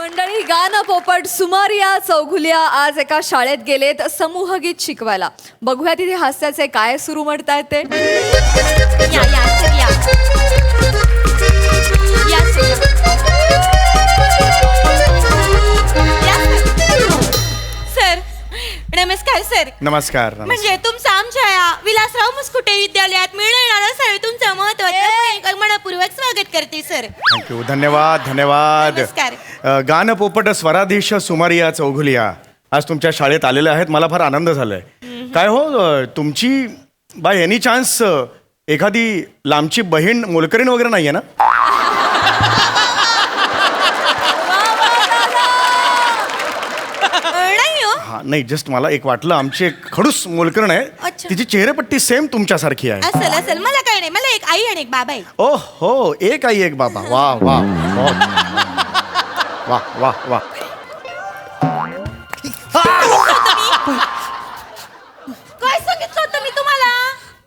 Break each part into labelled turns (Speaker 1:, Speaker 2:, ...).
Speaker 1: मंडळी गाणं पोपट सुमारिया चौघुलिया आज एका शाळेत गेलेत समूहगीत शिकवायला. बघूया तिथे हास्याचे काय सुरू म्हणतायत ते.
Speaker 2: या या सर या या सर सर नमस्कार सर.
Speaker 3: नमस्कार.
Speaker 2: म्हणजे तुमचं आमच्या या विलासराव मुस्कुटे विद्यालयात मिळणारा सर तुमचं महत्वाचं मनपूर्वक स्वागत करते सर.
Speaker 3: थँक्यू. धन्यवाद धन्यवाद.
Speaker 2: नमस्कार.
Speaker 3: गाणं पोपट स्वराधीश सुमारिया चौघुलिया आज तुमच्या शाळेत आलेले आहेत. मला फार आनंद झालाय. काय हो तुमची बाय एनी चान्स एखादी लांबची बहीण मोलकरीण वगैरे नाहीये ना?
Speaker 2: नाही हो.
Speaker 3: हा नाही जस्ट मला एक वाटलं आमची एक खडूस मोलकरीण आहे.
Speaker 2: अच्छा.
Speaker 3: तिची चेहरेपट्टी सेम तुमच्यासारखी आहे.
Speaker 2: असेल असेल मला काय नाही. मला एक आई आणि एक बाबा आहे.
Speaker 3: ओ हो एक आई एक बाबा. वा वा वा वा वा.
Speaker 2: काय सांगितलं होतं मी तुम्हाला?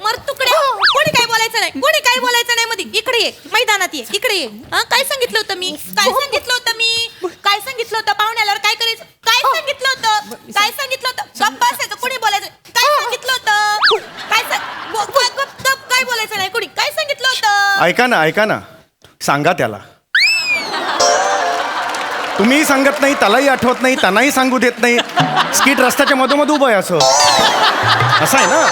Speaker 2: मर तुकड्या. कोणी काय बोलायचं नाही. कोणी काय बोलायचं नाही मध्ये. इकडे ये मैदानात ये. इकडे ये. हा काय सांगितलं होतं मी? काय सांगितलं होतं मी? काय सांगितलं होतं? पाहुण्याला काय करायचं? काय सांगितलं होतं? काय सांगितलं होतं? गप्प बसायचं. कोणी बोलायचं? काय सांगितलं होतं? काय बोलायचं नाही. कोणी काय सांगितलं होतं?
Speaker 3: ऐका ना सांगा त्याला. तुम्ही सांगत नाही त्यालाही आठवत नाही त्यांनाही सांगू देत नाही. स्किट रस्त्याच्या मधोमध उभं आहे असं आहे ना.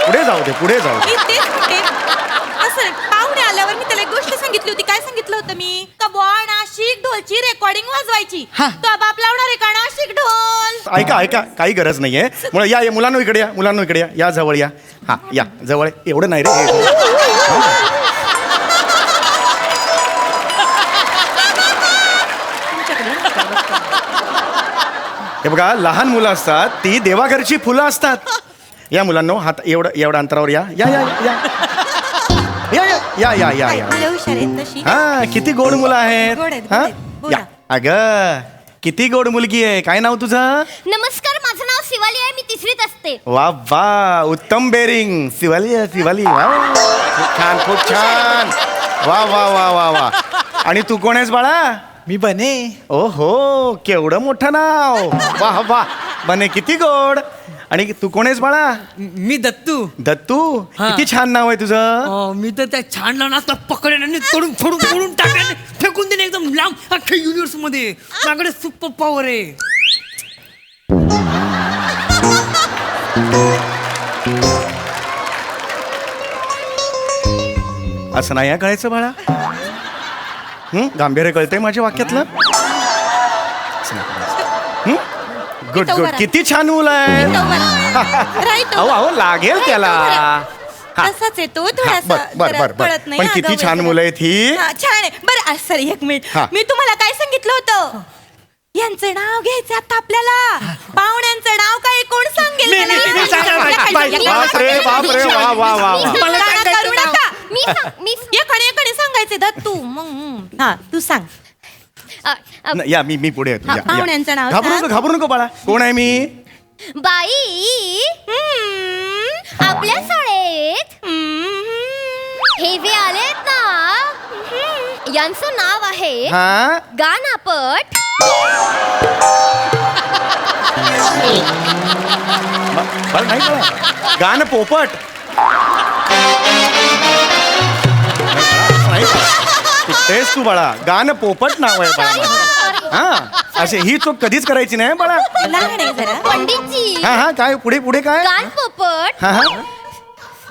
Speaker 3: पुढे जाऊ दे पुढे जाऊ दे.
Speaker 2: मी तेच म्हणते. असं पाहुणे आल्यावर मी त्याला एक गोष्ट सांगितली होती. काय सांगितलं होतं मी? का बुवा नाशिक ढोलची रेकॉर्डिंग वाजवायची. तो बाप लावणार आहे का नाशिक ढोल?
Speaker 3: ऐका काही गरज नाहीये. मुलं या मुलांनो इकडे या. मुलांनो इकडे या. या जवळ या. हा या जवळ. एवढं नाही रे. हे बघा लहान मुलं असतात ती देवाघरची फुलं असतात. या मुलांनो हात एवढं अंतरावर या. या या या या या या या या.
Speaker 2: मुलं हुशार आहेत तशी.
Speaker 3: हा किती गोड मुलं आहेत.
Speaker 2: गोड आहेत,
Speaker 3: हा
Speaker 2: गोड आहेत. बोला.
Speaker 3: या अगं किती गोड मुलगी आहे. काय नाव तुझं?
Speaker 4: नमस्कार, माझं नाव शिवाली आहे. मी तिसरीत असते.
Speaker 3: वा वा उत्तम बेरिंग. शिवाली वा खूप छान खूप छान. वा वा वा वा वा. आणि तू कोण आहेस बाळा?
Speaker 5: मी बने.
Speaker 3: ओ हो केवढं मोठं नाव. वा वा बने किती गोड. आणि तू कोण आहेस बाळा?
Speaker 5: मी दत्तू.
Speaker 3: दत्तू
Speaker 5: हा.
Speaker 3: किती छान नाव आहे तुझं.
Speaker 5: मी तर त्या छान लहान पकडेन आणि तोडून फोडून टाकेन फेकून देणे एकदम लांब अख्ख्या युनिव्हर्स मध्ये. माझ्याकडे सुपर पॉवर आहे.
Speaker 3: असं नाही कळायचं बाळा. गांभीर्य कळतंय माझ्या वाक्यातलं. गुड गुड किती छान मुलं आहे. अहो अहो लागेल त्याला.
Speaker 2: तसाच आहे तो थोडासा
Speaker 3: बर
Speaker 2: जरा
Speaker 3: बर बर
Speaker 2: कळत नाही.
Speaker 3: पण
Speaker 2: हा,
Speaker 3: किती
Speaker 2: गवळी
Speaker 3: छान
Speaker 2: जरा.
Speaker 3: मुलं आहेत ही.
Speaker 2: हा, छान आहे. बरं सॉरी एक मिनिट.
Speaker 3: हा.
Speaker 2: मी तुम्हाला काय सांगितलं होतं? यांचं नाव घ्यायचं आता आपल्याला. पाहुण्यांचं नाव काय कोण सांगेल मला?
Speaker 3: बापरे वा वा वा वा.
Speaker 2: करू नका.
Speaker 4: मी
Speaker 2: एकाने सांगायचे दत्तू. मग हा तू सांग.
Speaker 3: या मी पुढे येतो.
Speaker 2: हा,
Speaker 3: या, या.
Speaker 2: पाहुण्यांचं नाव
Speaker 3: घाबरू
Speaker 2: सांग.
Speaker 3: नको घाबरू नको बाळा. कोण आहे मी?
Speaker 4: बाई आपल्या शाळेत हे जे आलेत ना यांचं नाव आहे
Speaker 3: हा
Speaker 4: गानापट.
Speaker 3: बरं नाही बाळा. गाणं पोपट नाही तेच तू बाळा. गाणं पोपट नाव आहे बाळा माझं. हा असे ही चूक कधीच करायची नाही बाळा.
Speaker 2: लहान आहे जरा.
Speaker 4: पंडितजी
Speaker 3: हा हा काय पुढे पुढे काय?
Speaker 4: गान पोपट
Speaker 3: हा हा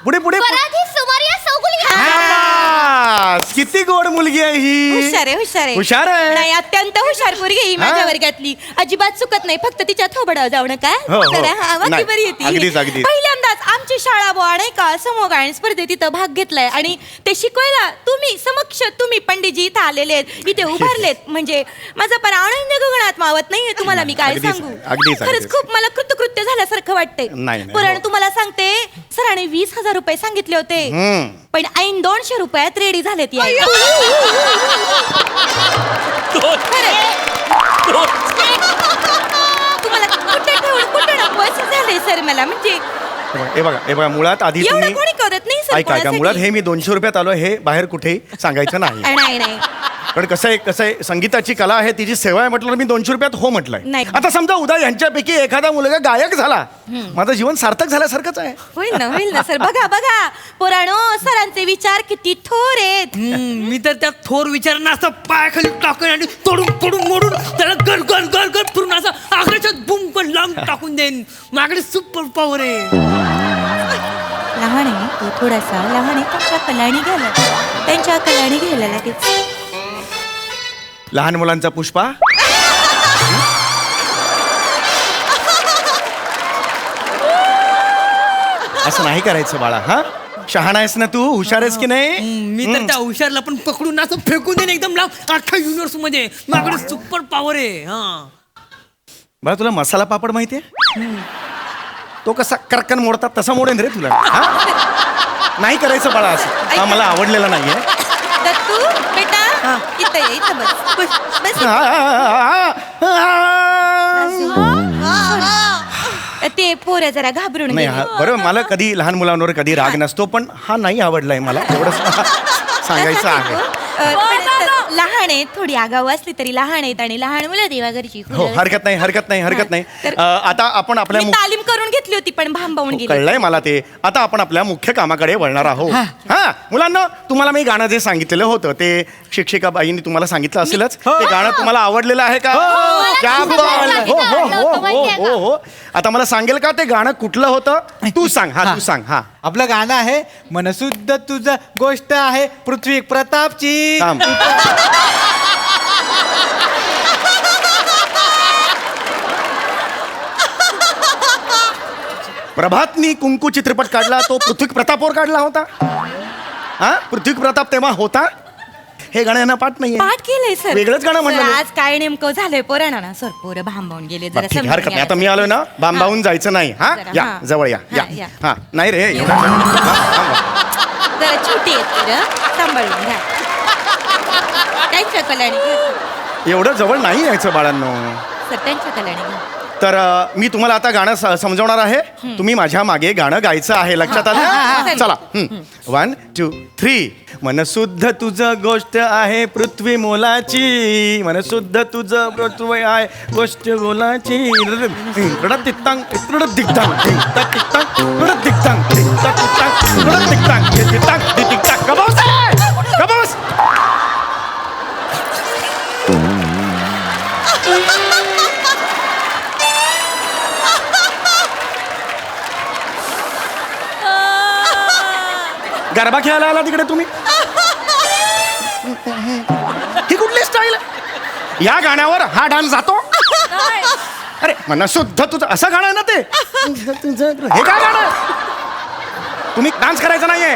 Speaker 3: पुढे पुढे
Speaker 4: स्वराधीश सुमारिया चौघुलिया.
Speaker 3: हा, किती गोड मुलगी आहे ही.
Speaker 2: हुशार आहे
Speaker 3: हुशार आहे.
Speaker 2: नाही अत्यंत हुशार पोरगी ही माझ्या
Speaker 3: हा.
Speaker 2: वर्गातली. अजिबात चुकत नाही. फक्त तिच्या थोबडावर जाऊ नका.
Speaker 3: हो, हो.
Speaker 2: जरा, हा, बाकी
Speaker 3: नाही,
Speaker 2: बरी येते.
Speaker 3: अगदीच, अगदीच.
Speaker 2: पहिल्यांदाच आमची शाळा बुवा नाही का समूह गायन स्पर्धेत तिथं भाग घेतलाय आणि ते शिकवायला तुम्ही पंडितजी इथं आलेले आहेत. इथे उभारलेत. म्हणजे माझा पण आनंद गगनात मावत नाहीये. तुम्हाला मी काय
Speaker 3: अगदीच,
Speaker 2: सांगू.
Speaker 3: अगदीच.
Speaker 2: खरंच खूप मला कृतकृत्य झाल्यासारखं वाटतंय.
Speaker 3: नाही,
Speaker 2: पुरण
Speaker 3: हो.
Speaker 2: तुम्हाला सांगते सरांनी 20,000 रुपये सांगितले होते. पण ऐन 200 रुपयात रेडी झालेत यायला. तुम्हाला कुठे नको झालंय सर मला. म्हणजे
Speaker 3: हे बघा मुळात आधी
Speaker 2: एवढं
Speaker 3: तुम्ही
Speaker 2: कोणी करत नाही सर
Speaker 3: ऐका मुळात हे मी 200 रुपयात आलो हे बाहेर कुठेही सांगायचं नाही.
Speaker 2: नाही
Speaker 3: पण कसं आहे संगीताची कला आहे, तिची सेवा आहे म्हटलं मी 200 रुपयात हो म्हटलंय.
Speaker 2: नाही.
Speaker 3: आता समजा उद्या यांच्यापैकी एखादा मुलगा गायक झाला, माझं जीवन सार्थक झाल्यासारखंच आहे.
Speaker 2: होईल ना सर. बघा पोरानो, सरांचे विचार किती थोर आहेत.
Speaker 5: मी तर त्या थोर विचारांना असं पायाखाली टाकून आणि तोडून मोडून त्याला गल गल गल गल फिरून असं आकाशात बुम पण लांब टाकून देईन. माझ्याकडे सुपर पॉवर आहे.
Speaker 2: लहान आहे तो, थोडासा लहान आहे. त्यांच्या कलानी घ्यायला लगेच.
Speaker 3: लहान मुलांचा पुष्पा. असं नाही करायचं बाळा. हा, शहाणा आहेस ना तू, हुशार आहेस की नाही.
Speaker 5: मी तर त्या हुशारला पण पकडून असं फेकून देईन एकदम लांब अख्ख्या युनिव्हर्स मध्ये. माझ्याकडे सुपर पॉवर आहे. हा,
Speaker 3: बाळा तुला मसाला पापड माहितीये? तो कसा करकन मोडतात तसा मोडेन रे तुला. हा? नाही करायचं बाळा असं. हा मला आवडलेला नाहीये.
Speaker 2: दत्तू बेटा, इथं ये, इथं बस. ते पोरं जरा घाबरून
Speaker 3: नाही
Speaker 2: गेले.
Speaker 3: हा बरोबर, मला कधी लहान मुलांवर कधी राग नसतो, पण हा नाही आवडलाय मला, एवढंच सांगायचं आहे.
Speaker 2: पण लहान आहे, थोडी आगाऊ असली तरी लहान आहेत आणि लहान मुलं देवा घरची.
Speaker 3: हो, हरकत नाही.
Speaker 2: तर-
Speaker 3: आता आपण आपल्या
Speaker 2: मी तालीम करून घेतली होती पण भांबावून गेली.
Speaker 3: कळलंय मला ते. आता आपण आपल्या मुख्य कामाकडे वळणार आहोत. हा मुलांना, तुम्हाला मी गाणं जे सांगितलेलं होतं ते शिक्षिका बाईंनी तुम्हाला सांगितलं असेलच. ते गाणं तुम्हाला आवडलेलं आहे का? क्या बात! हो. आता मला सांगेल का ते गाणं कुठलं होतं? तू सांग. तू सांग.
Speaker 6: आपलं गाणं आहे मनसुद्ध तुझं गोष्ट आहे पृथ्वी प्रतापची.
Speaker 3: थांब. प्रभातनी कुंकू चित्रपट काढला, तो पृथ्वी प्रतापवर काढला होता. हा, पृथ्वी प्रताप तेव्हा होता. हे गाणं यांना पाठ नाहीये.
Speaker 2: पाठ केलंय सर.
Speaker 3: वेगळंच गाणं म्हणलं
Speaker 2: सर,
Speaker 3: मी.
Speaker 2: आज काय नेमकं झालंय पोरांना ना सर, पोरं भांबावून गेले.
Speaker 3: बरं, ठीक आहे, हरकत नाही. आता मी आलोय ना, बांबावून जायचं नाही. हा,
Speaker 2: जरा,
Speaker 3: या
Speaker 2: हा.
Speaker 3: जवळ या.
Speaker 2: या.
Speaker 3: हा, नाही रे एवढं. हा.
Speaker 2: जरा छोटी आहेत पोरं, सांभाळून घ्या. त्यांच्या कलाने घ्या
Speaker 3: एवढं जवळ नाही यायचं बाळांनो.
Speaker 2: सर, त्यांच्या कलाने घ्या.
Speaker 3: तर मी तुम्हाला आता गाणं समजवणार आहे. तुम्ही माझ्या मागे गाणं गायचं आहे. लक्षात आलं? चला. 1 2 3. मनशुद्ध तुझं गोष्ट आहे पृथ्वी मोलाची, मनशुद्ध तुझं पृथ्वी आहे गोष्ट मोलाची. रडत दिक्तांग रडत दिक्तांग रडत दिक्तांग रडत दिक्तांग रडत दिक्तांग दिक्तांग दिक्तांग. कबास गरबा खेळायला आला तिकडे तुम्ही. ही कुठली स्टाईल आहे? या गाण्यावर हा डान्स जातो? अरे मनशुद्ध तुझं असं गाणं आहे ना ते. हे काय गाणं? तुम्ही डान्स करायचं नाहीये,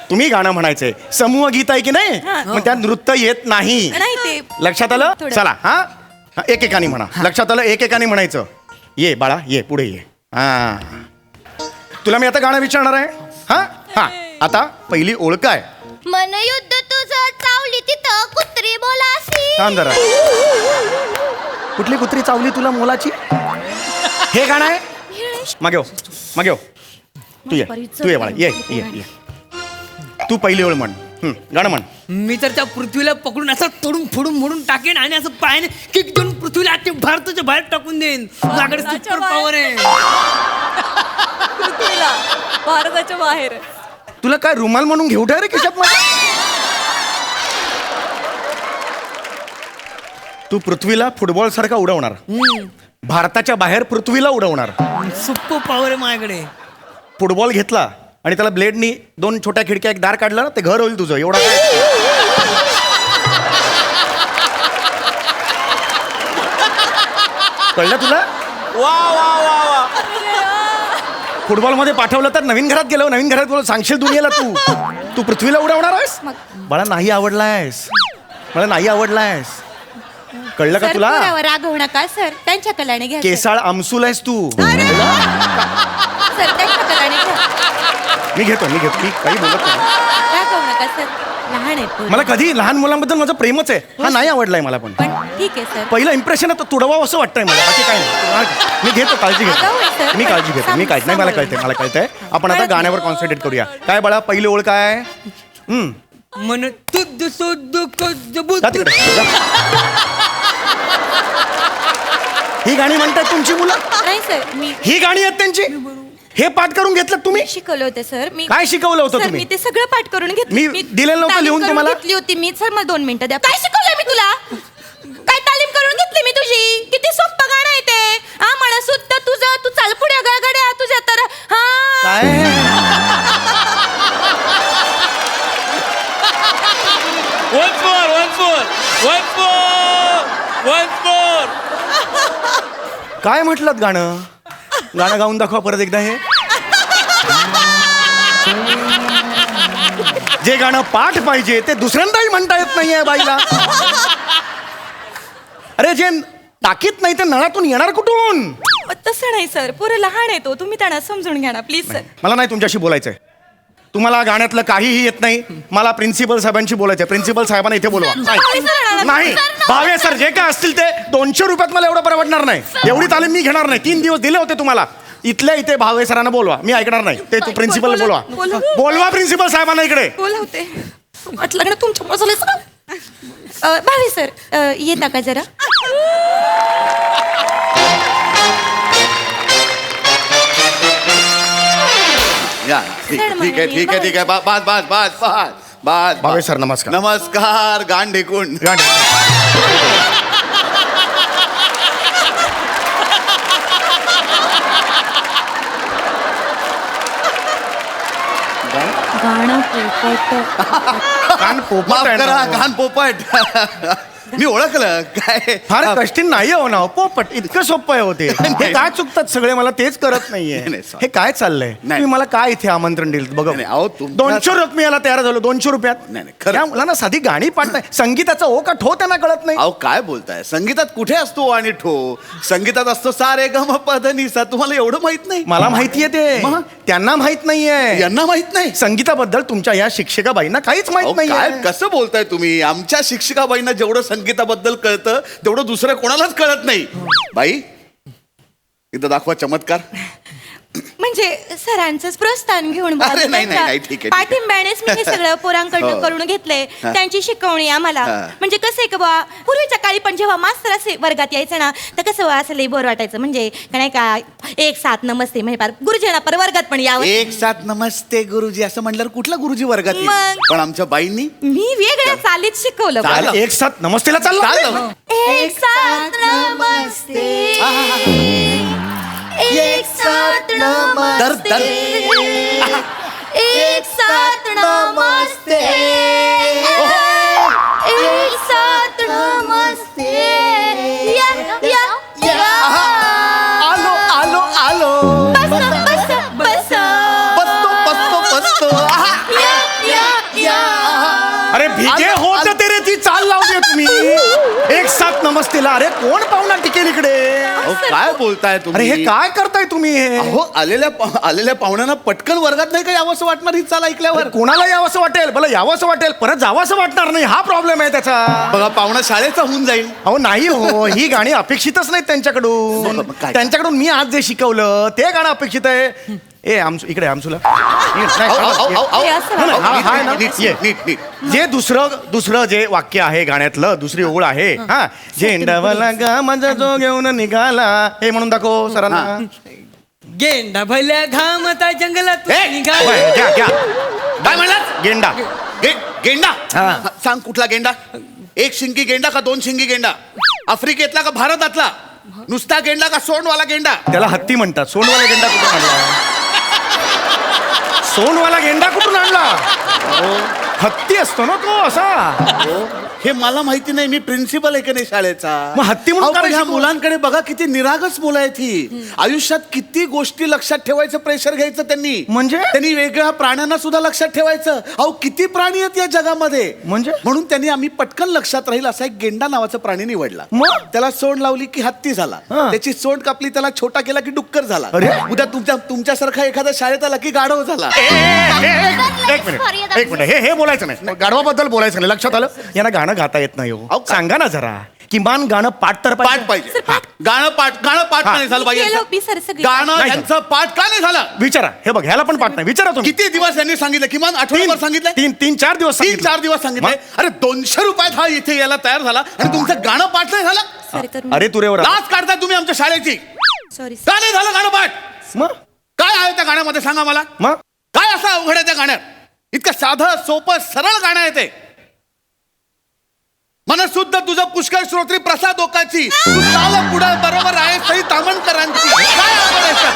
Speaker 3: तुम्ही गाणं म्हणायचंय. समूह गीत आहे की नाही, मग त्यात नृत्य येत नाही.
Speaker 2: नाही ते
Speaker 3: लक्षात आलं?
Speaker 2: थोडं.
Speaker 3: चला. हा, एकेकाने म्हणा. लक्षात आलं? एकेकाने म्हणायचं. ये बाळा ये, पुढे ये. हा, तुला मी आता गाणं विचारणार आहे. हा, आता पहिली ओळ काय?
Speaker 4: मनयुद्ध तुझं चावली तिथं कुत्री बोलासी.
Speaker 3: थांब जरा. कुठली कुत्री चावली तुला मोलाची? हे गाणं आहे? मागे हो. तू ये बाळा, ये. तू पहिली ओळ म्हण. गाणं म्हण.
Speaker 5: मी तर त्या पृथ्वीला पकडून असं तोडून फोडून मोडून टाकेन आणि असं पायाने किक देऊन पृथ्वीला आजच्या भारताच्या बाहेर टाकून देईन. माझ्याकडे सुपर पॉवर आहे.
Speaker 1: पृथ्वीला भारताच्या बाहेर.
Speaker 3: तुला काय रुमाल म्हणून घेऊ ठेव रे खिशात मध्ये? तू पृथ्वीला फुटबॉल सारखा उडवणार, भारताच्या बाहेर पृथ्वीला उडवणार.
Speaker 5: सुपर पॉवर आहे माझ्याकडे.
Speaker 3: फुटबॉल घेतला आणि त्याला ब्लेडनी 2 छोट्या खिडक्या, 1 दार काढलं ना, ते घर होईल तुझं. एवढा काय? कळलं तुला? वा. फुटबॉल मध्ये पाठवलं तर नवीन घरात गेलो, नवीन घरात बोल सांगशील दुनियेला तू पृथ्वीला उडवणार आहेस? मला नाही आवडलायस, मला नाही आवडलायस. कळलं का
Speaker 2: सर,
Speaker 3: तुला?
Speaker 2: पोरावर रागवू नका सर, त्यांच्या कलाने घ्या.
Speaker 3: केसाळ आमसूल आहेस तू.
Speaker 2: सर, त्यांच्या कलाने घ्या.
Speaker 3: मी घेतो मी काही बोलत नाही.
Speaker 2: रागवू नका सर, लहान आहेत पोरं.
Speaker 3: मला कधी लहान मुलांबद्दल माझं प्रेमच आहे. हा नाही आवडलाय मला. पण
Speaker 2: पण ठीक आहे सर.
Speaker 3: पहिलं इम्प्रेशन आहे तुडवावं असं वाटतंय मला, बाकी काय नाही. मी घेतो, काळजी
Speaker 2: आगाऊ आहे,
Speaker 3: घेतो,
Speaker 2: सर.
Speaker 3: मी काळजी घेतो. नाही मला कळतंय. आपण आता गाण्यावर कॉन्सन्ट्रेट करूया. काय बाळा पहिली ओळ काय?
Speaker 5: मन तुझ सुद्ध
Speaker 3: जा तिकडे, जा. ही गाणी म्हणतात तुमची मुलं?
Speaker 2: नाही सर मी
Speaker 3: ही गाणी आहेत त्यांची? हे पाठ करून घेतलं तुम्ही?
Speaker 2: शिकवलं होतं सर मी.
Speaker 3: काय शिकवलं होतं
Speaker 2: सर,
Speaker 3: तुम्ही?
Speaker 2: मी ते सगळं पाठ करून घेतलं.
Speaker 3: मी दिलेलं नव्हतं
Speaker 2: तालीम
Speaker 3: लिहून
Speaker 2: करून
Speaker 3: तुम्हाला?
Speaker 2: घेतली होती मी. सर मला 2 मिनिटं द्या. काय शिकवलंय मी तुला? काय तालीम करून घेतली मी तुझी? किती सोपं गाणं आहे ते. हा म्हणा सुद्धा तुझं, तू चाल पुढे गळगड्या तुझ्या तर. हा
Speaker 3: काय काय म्हटलं गाणं? गाणं गाऊन दाखवा परत एकदा हे. जे गाणं पाठ पाहिजे ते दुसऱ्यांदाही म्हणता येत नाहीये बाईला. अरे जे टाकीत नाही ते नळातून येणार कुठून?
Speaker 2: तसं नाही सर, पोरं लहान आहे तो. तुम्ही त्यांना समजून घ्या ना प्लीज सर.
Speaker 3: मला नाही तुमच्याशी बोलायचंय. तुम्हाला गाण्यातलं काहीही येत नाही. मला प्रिन्सिपल साहेबांशी बोलायचंय. प्रिन्सिपल साहेबांना इथे बोलवा. नाही भावे सर, जे काय असतील ते 200 रुपयात मला एवढं परवडणार नाही. एवढी तालीम मी घेणार नाही. 3 दिवस दिले होते तुम्हाला. इथल्या इथे भावे सरांना बोलवा. मी ऐकणार नाही. ते तू प्रिन्सिपल बोलवा. बोलवा प्रिन्सिपल साहेबांना इकडे.
Speaker 2: बोलवते. वाटलं ना तुमच्या मसाले सर. भावे सर येता का जरा?
Speaker 7: या ठीक आहे बस बस बस बस बस बस
Speaker 3: भावे सर नमस्कार.
Speaker 7: नमस्कार गांडेकुंड
Speaker 2: गाणं पोपट.
Speaker 3: कान पोपट
Speaker 7: माफ
Speaker 3: आहे
Speaker 7: करा
Speaker 3: ना.
Speaker 7: घाण पोपट मी ओळखलं काय
Speaker 3: फार कष्टीन नाही हो ना हो. पोपट इतकं सोपं आहे होते. हे काय चुकतात सगळे, मला तेच करत नाहीये.
Speaker 7: नाही, sorry.
Speaker 3: हे काय चाललंय?
Speaker 7: नाही.
Speaker 3: तुम्ही मला काय इथे आमंत्रण दिलं बघा.
Speaker 7: नाही, अहो, तुमच्या-
Speaker 3: 200 रुपये याला तयार झालो. 200 रुपयात
Speaker 7: नाही, नाही, खरं.
Speaker 3: या मुलांना साधी गाणी पाठ नाही. संगीताचा ओ का ठो त्यांना कळत नाही.
Speaker 7: अहो काय बोलताय? संगीतात कुठे असतो आणि ठो? संगीतात असतो सारे गम पद निसा. तुम्हाला एवढं माहित नाही?
Speaker 3: मला माहितीये ते.
Speaker 7: मग?
Speaker 3: त्यांना माहित नाहीये.
Speaker 7: यांना माहित नाही?
Speaker 3: संगीताबद्दल तुमच्या या शिक्षिकाबाईंना काहीच
Speaker 7: अहो,
Speaker 3: माहित
Speaker 7: काय
Speaker 3: नाही.
Speaker 7: कसं बोलताय तुम्ही? आमच्या शिक्षिकाबाईंना जेवढं संगीताबद्दल कळतं तेवढं दुसरं कोणालाच कळत नाही. बाई इथं दाखवा चमत्कार.
Speaker 2: म्हणजे सरांचंच प्रोत्साहन घेऊन
Speaker 7: अरे, नाही, नाही, ठीक आहे.
Speaker 2: पाठिंब्यानेच मी हे सगळं पोरांकडनं
Speaker 7: हो.
Speaker 2: करून घेतलंय. त्यांची शिकवणी आम्हाला.
Speaker 7: हा.
Speaker 2: म्हणजे कसं आहे का बा, पूर्वीच्या काळी पण जेव्हा मास्तर असे वर्गात यायचं ना, तर कसं बा असं लई बोर वाटायचं. म्हणजे नाही का 1 7 नमस्ते म्हणजे पार गुरुजींना पर वर्गात पण यावं.
Speaker 7: एक साथ नमस्ते गुरुजी असं म्हटल्यावर कुठला गुरुजी वर्गात येईल?
Speaker 2: मग?
Speaker 7: पण आमच्या बाईंनी
Speaker 2: मी वेगळ्या चालीत शिकवलं बा.
Speaker 7: चाल.
Speaker 3: एक साथ नमस्तेला चाललो.
Speaker 7: चाललं.
Speaker 2: एक साथ नमस्ते, एक साथ
Speaker 7: दर,
Speaker 2: नमस्ते,
Speaker 7: दर.
Speaker 2: एक साथ नमस्ते, एक साथ नमस्ते. या, या, या.
Speaker 7: आलो आलो आलो
Speaker 2: बस, बस, बस.
Speaker 7: बसतो बसतो बसतो आहा.
Speaker 2: या, या, या.
Speaker 3: अरे भिगे होत ते रे. ती चाल लावली तुम्ही. एक साथ नमस्तेला. अरे कोण पाहुणा टिकेल इकडे?
Speaker 7: अहो, काय बोलताय
Speaker 3: अरे
Speaker 7: तुम्ही?
Speaker 3: हे काय करताय तुम्ही हे?
Speaker 7: अहो आलेल्या पाहुण्यांना पटकन वर्गात नाही का यावंसं वाटणार ही चाल ऐकल्यावर?
Speaker 3: कोणाला यावंसं वाटेल? भलं यावंसं वाटेल, परत जावंसं वाटणार नाही. हा प्रॉब्लेम आहे त्याचा.
Speaker 7: बघा पाहुणा शाळेचा होऊन जाईल.
Speaker 3: अहो नाही हो, ही गाणी अपेक्षितच नाहीत त्यांच्याकडून.
Speaker 7: मग काय?
Speaker 3: त्यांच्याकडून मी आज जे शिकवलं ते गाणं अपेक्षित आहे. ए आमसू इकडे आमसूला.
Speaker 7: अहो, अहो, अहो, अहो.
Speaker 2: हे असं
Speaker 3: नाही, नाही, हा आहे ना.
Speaker 7: नीट,
Speaker 3: ये.
Speaker 7: नीट, नीट.
Speaker 3: जे दुसरं जे वाक्य आहे गाण्यातलं, दुसरी ओळ आहे. हा झेंडावाला गा माझा जो घेऊन निघाला, हे म्हणून दाखव सरांना.
Speaker 5: गेंडा भल्या घामता जंगलात
Speaker 7: ए,
Speaker 5: निघाला.
Speaker 3: होय, घ्या घ्या.
Speaker 7: काय म्हणलात?
Speaker 3: गेंडा.
Speaker 7: गेंडा
Speaker 3: हा.
Speaker 7: सांग कुठला गेंडा? 1 शिंगी गेंडा का 2 शिंगी गेंडा? आफ्रिकेतला का भारतातला? नुसता गेंडा का सोंडवाला गेंडा?
Speaker 3: त्याला हत्ती म्हणतात. सोंडवाला गेंडा कुठून आणला? सोंडवाला गेंडा कुठून आणला? हत्ती असतो ना तो असा.
Speaker 7: हे मला माहिती नाही. मी प्रिन्सिपल आहे की नाही शाळेचा.
Speaker 3: मग हत्ती म्हणून
Speaker 7: अहो, पण
Speaker 3: काय
Speaker 7: ह्या
Speaker 3: शिकवू?
Speaker 7: मुलांकडे बघा किती निरागस मुलं आहेत ही. आयुष्यात किती गोष्टी लक्षात ठेवायचं प्रेशर घ्यायचं त्यांनी.
Speaker 3: म्हणजे?
Speaker 7: त्यांनी वेगळ्या प्राण्यांना सुद्धा लक्षात ठेवायचं. अहो किती प्राणी आहेत या जगामध्ये.
Speaker 3: म्हणजे?
Speaker 7: म्हणून त्यांनी आम्ही पटकन लक्षात राहील असा एक गेंडा नावाचा प्राणी निवडला.
Speaker 3: मग?
Speaker 7: त्याला सोंड लावली की हत्ती झाला.
Speaker 3: हा.
Speaker 7: त्याची सोंड कापली त्याला छोटा केला की डुक्कर झाला.
Speaker 3: अरे?
Speaker 7: उद्या तुमच्यासारखा एखादा शाळेत आला की गाढव झाला.
Speaker 3: एक मिनिट हे बोलायचं नाही. गाढवाबद्दल बोलायचं नाही. लक्षात आलं? यांना गाणं गाता येत नाही हो.
Speaker 7: अहो, का-
Speaker 3: सांगा ना जरा. किमान गाणं पाठ तर
Speaker 7: पाठ पाहिजे हा. गाणं पाठ का नाही झालं पाहिजे
Speaker 2: केलं, मी सर सगळी
Speaker 7: गाणं
Speaker 3: नाही
Speaker 7: यांचं पाठ का नाही झालं
Speaker 3: विचारा. हे बघ ह्याला पण पाठ नाही. विचारा तुम्ही.
Speaker 7: किती दिवस यांनी सांगितलं किमान आठवड्यावर सांगितलंय
Speaker 3: तीन चार दिवस
Speaker 7: 3-4 दिवस सांगितलंय अरे 200 रुपयात हा इथे यायला तयार झाला आणि तुमचं गाणं पाठ नाही झालं
Speaker 2: सॉरी तर
Speaker 3: अरे तुरेवर आला.
Speaker 7: लाच काढताय तुम्ही आमच्या शाळेची
Speaker 2: सॉरी
Speaker 7: का नाही झालं गाणं पाठ
Speaker 3: मग
Speaker 7: काय आहे त्या गाण्यामध्ये सांगा मला
Speaker 3: मग
Speaker 7: काय असं अवघड आहे त्या गाण्यात इतकं साधं सोपं सरळ गाणं आहे ते मनशुद्ध तुझं पुष्कळ श्रोत्री प्रसाद ओकाची तू चाल पुढं बरोबर आहे सई तामणकरांची काय अवघड आहे सर?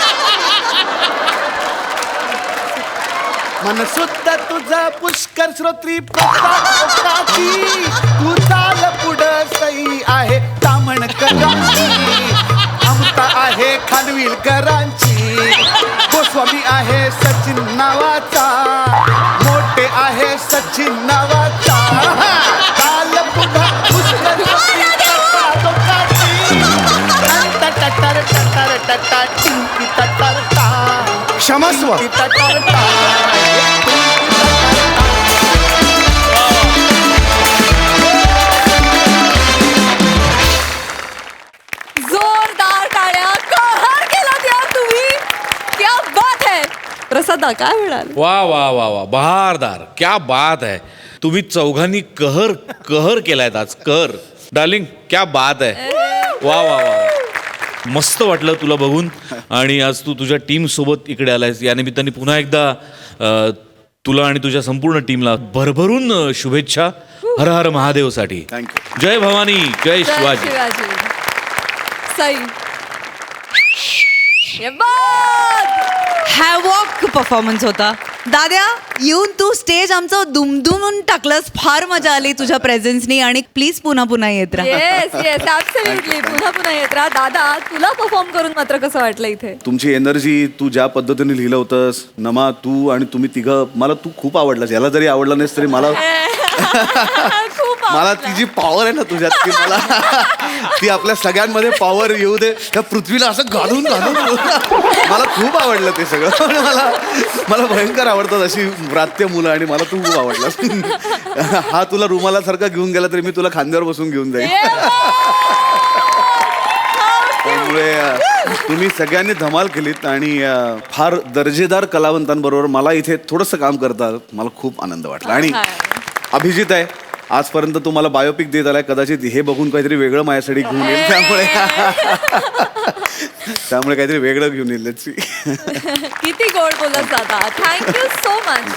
Speaker 7: मनशुद्ध तुझं पुष्कर श्रोत्री प्रसाद ओकाची तू चाल पुढं सई आहे तामणकरांची अमता आहे खानविलकरांची गोस्वामी आहे सचिन नावाचा मोठे आहे सचिन नावाचा चाल पुढं पुष्कर श्रोत्री प्रसाद ओकाची टटर टटर टटर टिंकी टटर टा
Speaker 3: क्षमस्व.
Speaker 7: टटर टा
Speaker 1: जोरदार टाळ्या. कहर केलात यार तुम्ही. क्या बात है. प्रसादा काय म्हणाल?
Speaker 8: वा वा वा वा बहारदार क्या बात है तुम्ही चौघांनी कहर कहर केलायत आज कहर डार्लिंग क्या बात है वा वा वा मस्त वाटलं तुला बघून आणि आज तू तुझ्या टीम सोबत इकडे आलायस या निमित्ताने पुन्हा एकदा तुला आणि तुझ्या संपूर्ण टीमला भरभरून शुभेच्छा हर हर महादेवसाठी
Speaker 7: Thank
Speaker 8: जय भवानी जय
Speaker 1: जय
Speaker 8: शिवाजी
Speaker 1: शिवाजी. सई. ये बात.
Speaker 9: हॅवॉक परफॉर्मन्स होता दाद्या. येऊन तू स्टेज आमचं दुमदुमून टाकलंस. फार मजा आली तुझ्या प्रेझेन्सनी आणि प्लीज पुन्हा पुन्हा येत राहा.
Speaker 1: Yes yes absolutely. पुन्हा पुन्हा येत राहा. दादा तुला परफॉर्म करून मात्र कसं वाटलं इथे?
Speaker 7: तुमची एनर्जी तू ज्या पद्धतीने लिहिलं होतंस नमा तू आणि तुम्ही तिघं मला तू खूप आवडलास याला जरी आवडला नाहीस तरी मला
Speaker 1: खूप
Speaker 7: मला ती जी पॉवर आहे ना तुझ्यात ती मला ती आपल्या सगळ्यांमध्ये पॉवर येऊ दे त्या पृथ्वीला असं घालून घालून मला खूप आवडलं ते सगळं मला भयंकर आवडतात अशी व्रात्य मुलं आणि मला तू खूप आवडलास हा तुला रुमालासारखा घेऊन गेला तरी मी तुला खांद्यावर बसून घेऊन जाईन त्यामुळे तुम्ही सगळ्यांनी धमाल केलीत आणि फार दर्जेदार कलावंतांबरोबर मला इथे थोडंसं काम करता मला खूप आनंद वाटला आणि अभिजित आहे आजपर्यंत तो मला बायोपिक देत आलाय कदाचित हे बघून काहीतरी वेगळं माझ्यासाठी घेऊन येईल त्यामुळे काहीतरी वेगळं घेऊन येईल
Speaker 1: किती गोड बोलत दादा. Thank you so much.